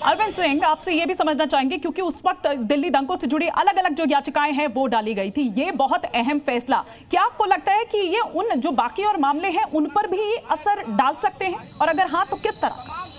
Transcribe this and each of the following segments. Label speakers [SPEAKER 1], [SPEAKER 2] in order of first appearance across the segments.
[SPEAKER 1] अरविंद सिंह, आपसे ये भी समझना चाहेंगे क्योंकि उस वक्त दिल्ली दंगों से जुड़ी अलग अलग जो याचिकाएं हैं वो डाली गई थी, ये बहुत अहम फैसला, क्या आपको लगता है कि ये उन जो बाकी और मामले हैं उन पर भी असर डाल सकते हैं, और अगर हाँ तो किस तरह का?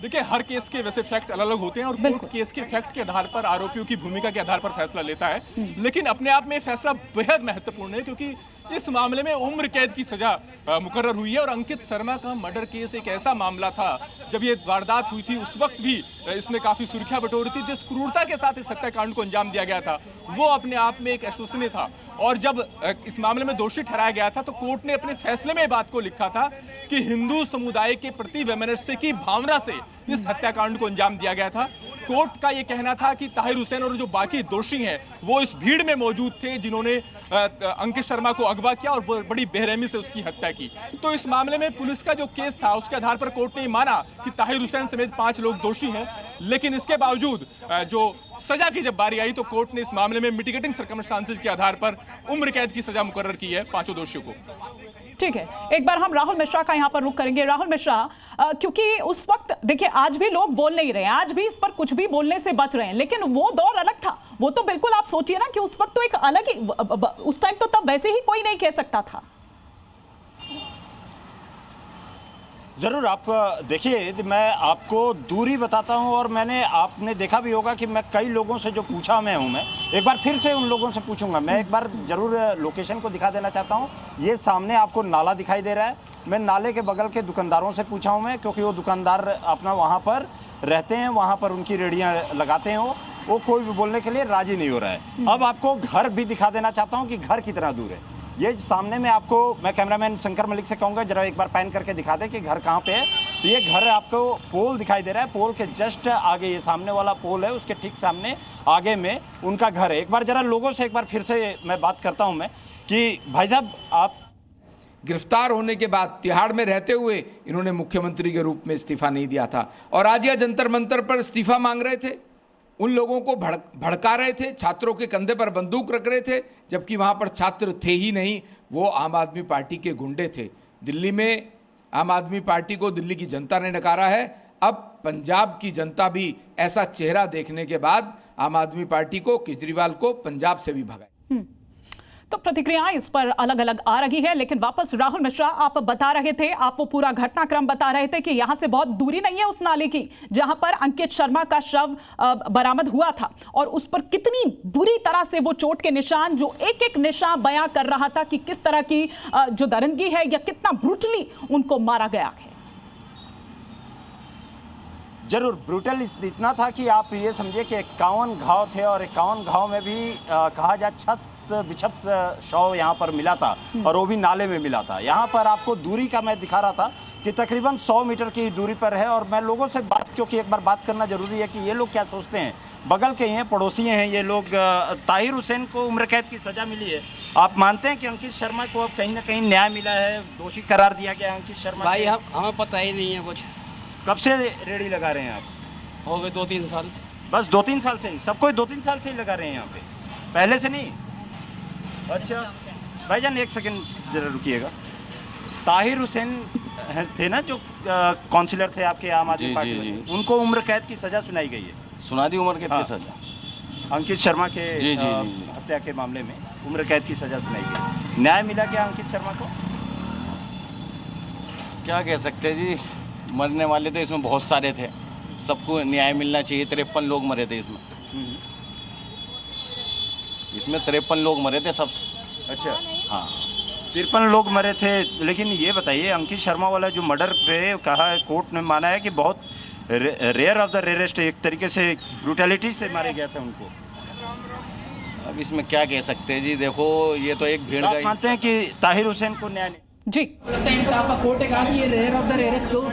[SPEAKER 2] देखिए, हर केस के वैसे फैक्ट अलग अलग होते हैं और कोर्ट केस के फैक्ट के आधार पर, आरोपियों की भूमिका के आधार पर फैसला लेता है। लेकिन अपने आप में फैसला बेहद महत्वपूर्ण है क्योंकि इस मामले में उम्र कैद की सजा मुकर्रर हुई है। और अंकित शर्मा का मर्डर केस एक ऐसा मामला था, जब ये वारदात हुई थी उस वक्त भी इसमें काफी सुर्खियां बटोरी थी। जिस क्रूरता के साथ इस हत्याकांड को अंजाम दिया गया था वो अपने आप में एक अविश्वसनीय था। और जब इस मामले में दोषी ठहराया गया था तो कोर्ट ने अपने फैसले में बात को लिखा था कि हिंदू समुदाय के प्रति वैमनस्य की भावना से इस हत्याकांड को अंजाम दिया गया था। कोर्ट का यह कहना था कि ताहिर हुसैन और जो बाकी दोषी हैं वो इस भीड़ में मौजूद थे जिन्होंने अंकित शर्मा को अगवा किया और बड़ी बेरहमी से उसकी हत्या की। तो इस मामले में पुलिस का जो केस था उसके आधार पर कोर्ट ने माना कि ताहिर हुसैन समेत 5 लोग दोषी हैं। लेकिन इसके बावजूद जो सजा की जब बारी आई तो कोर्ट ने इस मामले में मिटिगेटिंग सर्कमस्टांसेस के आधार पर उम्र कैद की सजा मुकर्रर की है 5 दोषियों को।
[SPEAKER 1] ठीक है, एक बार हम राहुल मिश्रा का यहां पर रुख करेंगे। राहुल मिश्रा, क्योंकि उस वक्त देखिए आज भी लोग बोल नहीं रहे हैं, आज भी इस पर कुछ भी बोलने से बच रहे हैं, लेकिन वो दौर अलग था। वो तो बिल्कुल आप सोचिए ना कि उस वक्त तो एक अलग ही, उस टाइम तो तब वैसे ही कोई नहीं कह सकता था।
[SPEAKER 3] जरूर, आप देखिए, मैं आपको दूरी बताता हूं और आपने देखा भी होगा कि मैं कई लोगों से जो पूछा मैं एक बार फिर से उन लोगों से पूछूंगा। मैं एक बार जरूर लोकेशन को दिखा देना चाहता हूं। ये सामने आपको नाला दिखाई दे रहा है। मैं नाले के बगल के दुकानदारों से पूछा हूं मैं, क्योंकि वो दुकानदार अपना वहां पर रहते हैं, वहां पर उनकी रेहड़ियां लगाते हैं। वो कोई भी बोलने के लिए राजी नहीं हो रहा है। अब आपको घर भी दिखा देना चाहता हूँ कि घर कितना दूर है। ये सामने में आपको, मैं कैमरामैन शंकर मलिक से कहूँगा जरा एक बार पैन करके दिखा दे कि घर कहाँ पे है। तो ये घर आपको पोल दिखाई दे रहा है, पोल के जस्ट आगे ये सामने वाला पोल है, उसके ठीक सामने आगे में उनका घर है। एक बार जरा लोगों से एक बार फिर से मैं बात करता हूँ मैं कि भाई साहब, आप
[SPEAKER 4] गिरफ्तार होने के बाद तिहाड़ में रहते हुए इन्होंने मुख्यमंत्री के रूप में इस्तीफा नहीं दिया था और आज यह जंतर मंतर पर इस्तीफा मांग रहे थे। उन लोगों को भड़का रहे थे, छात्रों के कंधे पर बंदूक रख रहे थे, जबकि वहाँ पर छात्र थे ही नहीं, वो आम आदमी पार्टी के गुंडे थे। दिल्ली में आम आदमी पार्टी को दिल्ली की जनता ने नकारा है। अब पंजाब की जनता भी ऐसा चेहरा देखने के बाद आम आदमी पार्टी को, केजरीवाल को पंजाब से भी भगाए।
[SPEAKER 1] तो प्रतिक्रियाएं इस पर अलग अलग आ रही है, लेकिन वापस राहुल मिश्रा, आप बता रहे थे, आप वो पूरा घटनाक्रम बता रहे थे कि यहां से बहुत दूरी नहीं है उस नाले की जहां पर अंकित शर्मा का शव बरामद हुआ था, और उस पर कितनी बुरी तरह से वो चोट के निशान, जो एक एक निशान बयां कर रहा था कि किस तरह की जो दरिंदगी है या कितना ब्रूटली उनको मारा गया है।
[SPEAKER 3] जरूर, ब्रूटल इतना था कि आप ये समझिए कि 51 घाव थे और 51 घाव में भी कहा जाए छत बिछप्त शव यहाँ पर मिला था, और वो भी नाले में मिला था। यहाँ पर आपको दूरी का मैं दिखा रहा था कि तकरीबन 100 मीटर की दूरी पर है। और मैं लोगों से क्योंकि एक बार बात करना जरूरी है कि ये लोग क्या सोचते हैं। बगल के हैं, पड़ोसी हैं ये लोग। ताहिर हुसैन को उम्र कैद की सजा मिली है। आप मानते हैं कि अंकित शर्मा को अब कहीं ना कहीं न्याय मिला है, दोषी करार दिया गया अंकित शर्मा?
[SPEAKER 5] भाई हमें पता ही नहीं है कुछ।
[SPEAKER 3] कब से रेडी लगा रहे हैं आप?
[SPEAKER 5] हो गए 2-3 साल।
[SPEAKER 3] बस 2-3 साल से ही? सब कोई 2-3 साल से ही लगा रहे हैं यहाँ पे, पहले से नहीं? अच्छा भाईजान, एक सेकंड जरा रुकिएगा। ताहिर हुसैन थे ना जो काउंसिलर थे आपके आम आदमी पार्टी में, उनको उम्र कैद की सजा सुनाई गई है।
[SPEAKER 6] सुना दी उम्र कैद की सजा?
[SPEAKER 3] अंकित शर्मा के हत्या के मामले में उम्र कैद की सजा सुनाई गई। न्याय मिला क्या अंकित शर्मा को?
[SPEAKER 6] क्या कह सकते हैं जी, मरने वाले तो इसमें बहुत सारे थे, सबको न्याय मिलना चाहिए। 53 लोग मरे थे इसमें 53 लोग मरे थे सब। अच्छा, हाँ
[SPEAKER 3] 53 लोग मरे थे। लेकिन ये बताइए, अंकित शर्मा वाला जो मर्डर पे कहा है, कोर्ट ने माना है कि बहुत रेयर ऑफ द रेयरेस्ट, एक तरीके से ब्रूटैलिटी से मारे गया था उनको।
[SPEAKER 6] अब इसमें क्या कह सकते हैं जी, देखो ये तो एक भीड़
[SPEAKER 3] आप मानते हैं कि ताहिर हुसैन को न्याय
[SPEAKER 1] जी
[SPEAKER 5] इंसाफ का कोर्ट ने कहा कि ये रेयर ऑफ द रेयरेस्ट लोग